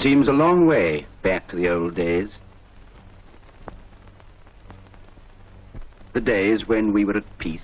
seems a long way back to the old days. The days when we were at peace.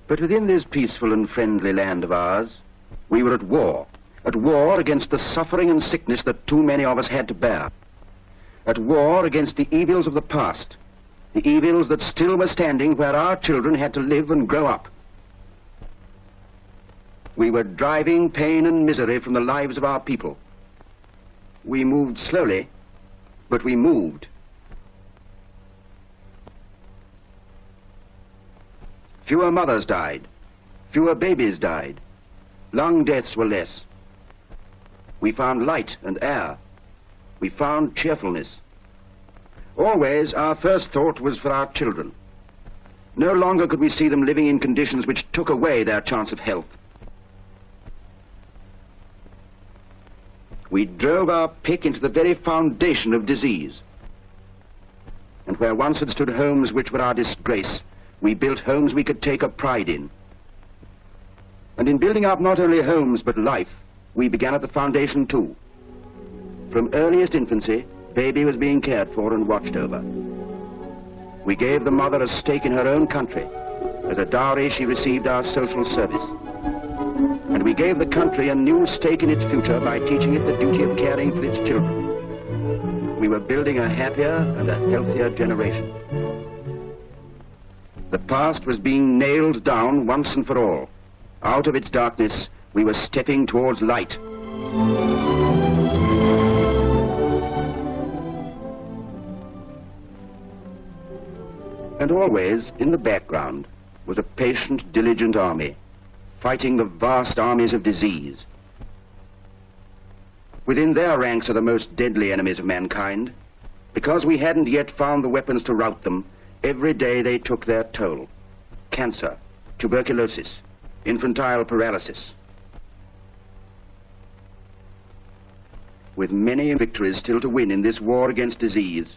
But within this peaceful and friendly land of ours, we were at war against the suffering and sickness that too many of us had to bear, at war against the evils of the past, the evils that still were standing where our children had to live and grow up. We were driving pain and misery from the lives of our people. We moved slowly, but we moved. Fewer mothers died, fewer babies died, lung deaths were less. We found light and air. We found cheerfulness. Always our first thought was for our children. No longer could we see them living in conditions which took away their chance of health. We drove our pick into the very foundation of disease. And where once had stood homes which were our disgrace, we built homes we could take a pride in. And in building up not only homes but life, we began at the foundation too. From earliest infancy, baby was being cared for and watched over. We gave the mother a stake in her own country. As a dowry, she received our social service. And we gave the country a new stake in its future by teaching it the duty of caring for its children. We were building a happier and a healthier generation. The past was being nailed down once and for all. Out of its darkness, we were stepping towards light. And always, in the background, was a patient, diligent army, fighting the vast armies of disease. Within their ranks are the most deadly enemies of mankind. Because we hadn't yet found the weapons to rout them, every day they took their toll. Cancer, tuberculosis, infantile paralysis. With many victories still to win in this war against disease,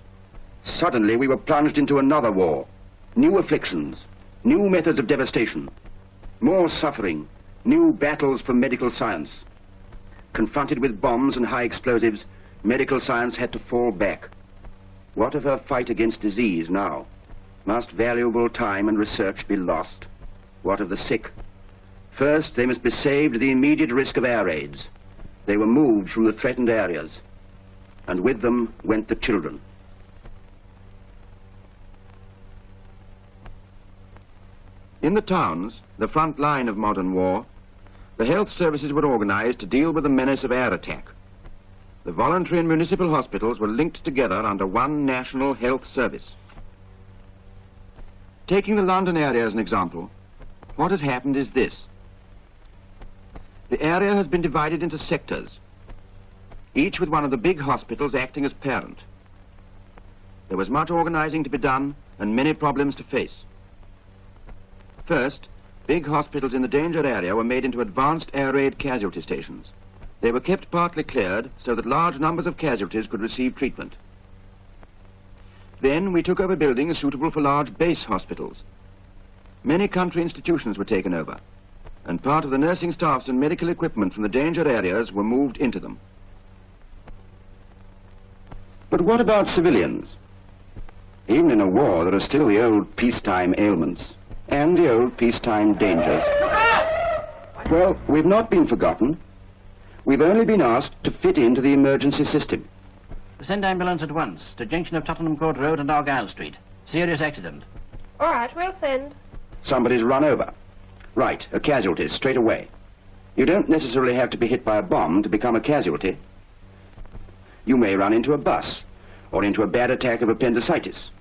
suddenly we were plunged into another war. New afflictions, new methods of devastation, more suffering, new battles for medical science. Confronted with bombs and high explosives, medical science had to fall back. What of her fight against disease now? Must valuable time and research be lost? What of the sick? First, they must be saved the immediate risk of air raids. They were moved from the threatened areas, and with them went the children. In the towns, the front line of modern war, the health services were organized to deal with the menace of air attack. The voluntary and municipal hospitals were linked together under one national health service. Taking the London area as an example, what has happened is this. The area has been divided into sectors, each with one of the big hospitals acting as parent. There was much organizing to be done and many problems to face. First, big hospitals in the danger area were made into advanced air raid casualty stations. They were kept partly cleared so that large numbers of casualties could receive treatment. Then we took over buildings suitable for large base hospitals. Many country institutions were taken over, and part of the nursing staffs and medical equipment from the danger areas were moved into them. But what about civilians? Even in a war, there are still the old peacetime ailments and the old peacetime dangers. Well, we've not been forgotten. We've only been asked to fit into the emergency system. Send ambulance at once to junction of Tottenham Court Road and Argyle Street. Serious accident. All right, we'll send. Somebody's run over. Right, a casualty, straight away. You don't necessarily have to be hit by a bomb to become a casualty. You may run into a bus, or into a bad attack of appendicitis.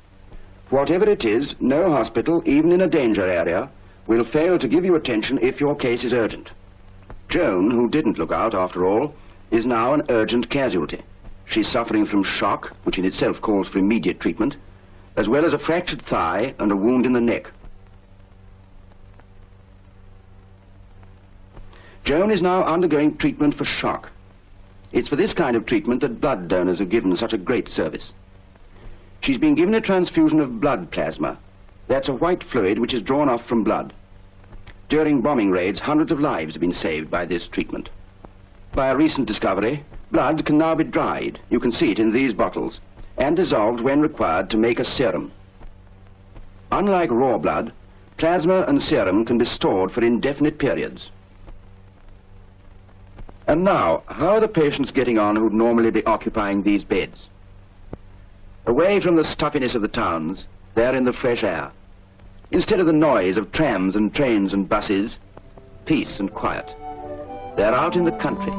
Whatever it is, no hospital, even in a danger area, will fail to give you attention if your case is urgent. Joan, who didn't look out after all, is now an urgent casualty. She's suffering from shock, which in itself calls for immediate treatment, as well as a fractured thigh and a wound in the neck. Joan is now undergoing treatment for shock. It's for this kind of treatment that blood donors have given such a great service. She's been given a transfusion of blood plasma. That's a white fluid which is drawn off from blood. During bombing raids, hundreds of lives have been saved by this treatment. By a recent discovery, blood can now be dried, you can see it in these bottles, and dissolved when required to make a serum. Unlike raw blood, plasma and serum can be stored for indefinite periods. And now, how are the patients getting on who'd normally be occupying these beds? Away from the stuffiness of the towns, they're in the fresh air. Instead of the noise of trams and trains and buses, peace and quiet. They're out in the country.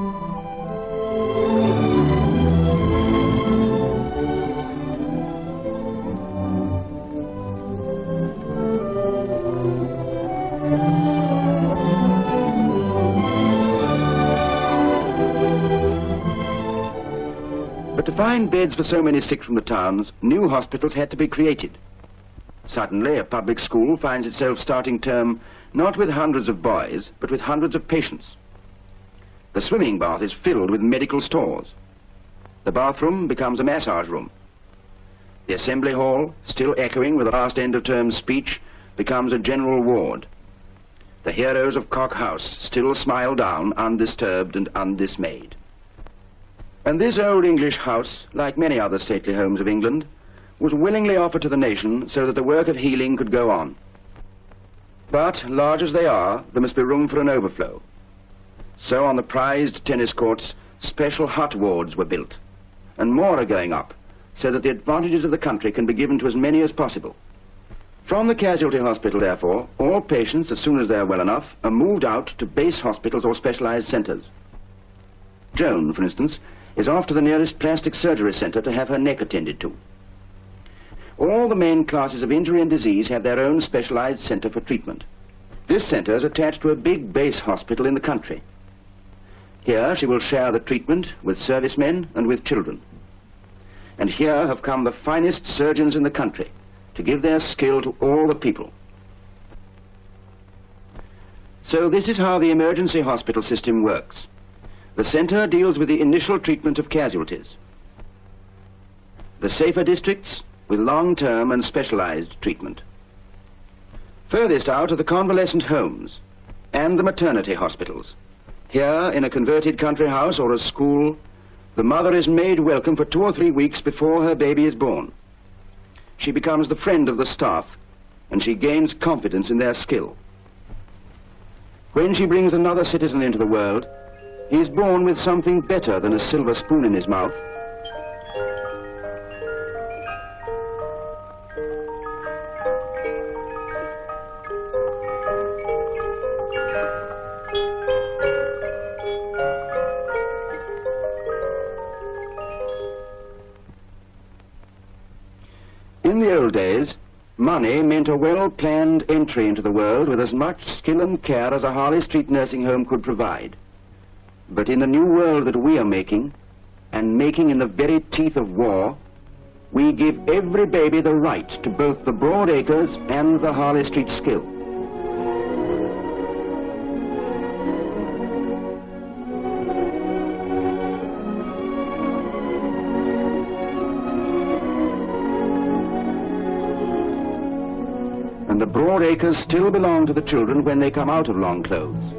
But to find beds for so many sick from the towns, new hospitals had to be created. Suddenly, a public school finds itself starting term not with hundreds of boys, but with hundreds of patients. The swimming bath is filled with medical stores. The bathroom becomes a massage room. The assembly hall, still echoing with the last end-of-term speech, becomes a general ward. The heroes of Cock House still smile down, undisturbed and undismayed. And this old English house, like many other stately homes of England, was willingly offered to the nation so that the work of healing could go on. But, large as they are, there must be room for an overflow. So on the prized tennis courts, special hut wards were built, and more are going up, so that the advantages of the country can be given to as many as possible. From the casualty hospital, therefore, all patients, as soon as they're well enough, are moved out to base hospitals or specialized centers. Joan, for instance, is off to the nearest plastic surgery center to have her neck attended to. All the main classes of injury and disease have their own specialized center for treatment. This center is attached to a big base hospital in the country. Here she will share the treatment with servicemen and with children. And here have come the finest surgeons in the country to give their skill to all the people. So this is how the emergency hospital system works. The center deals with the initial treatment of casualties. The safer districts with long-term and specialized treatment. Furthest out are the convalescent homes and the maternity hospitals. Here, in a converted country house or a school, the mother is made welcome for 2 or 3 weeks before her baby is born. She becomes the friend of the staff, and she gains confidence in their skill. When she brings another citizen into the world, he is born with something better than a silver spoon in his mouth. In the old days, money meant a well-planned entry into the world with as much skill and care as a Harley Street nursing home could provide. But in the new world that we are making, and making in the very teeth of war, we give every baby the right to both the broad acres and the Harley Street skill. And the broad acres still belong to the children when they come out of long clothes.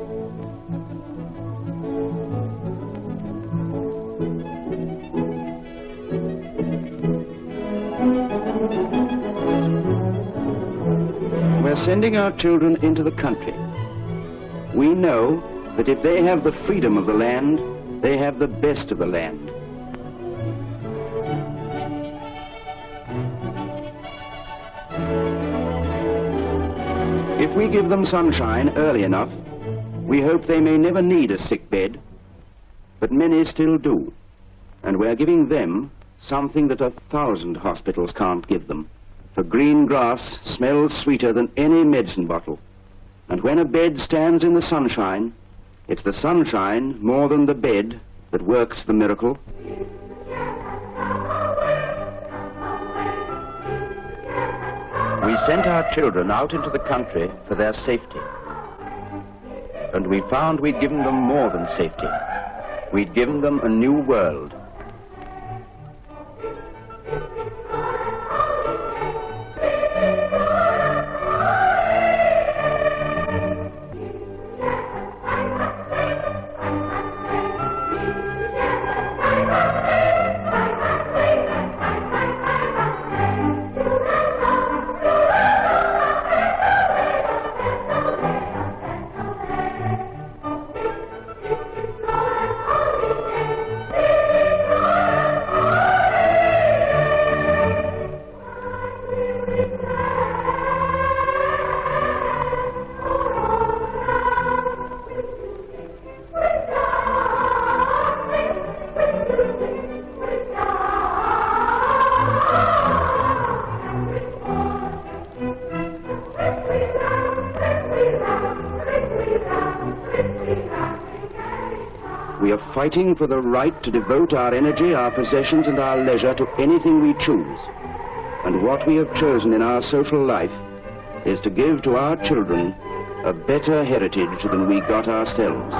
We're sending our children into the country. We know that if they have the freedom of the land, they have the best of the land. If we give them sunshine early enough, we hope they may never need a sick bed, but many still do, and we're giving them something that 1,000 hospitals can't give them. For green grass smells sweeter than any medicine bottle, and when a bed stands in the sunshine, it's the sunshine more than the bed that works the miracle. We sent our children out into the country for their safety. And we found we'd given them more than safety. We'd given them a new world. We are fighting for the right to devote our energy, our possessions, and our leisure to anything we choose. And what we have chosen in our social life is to give to our children a better heritage than we got ourselves.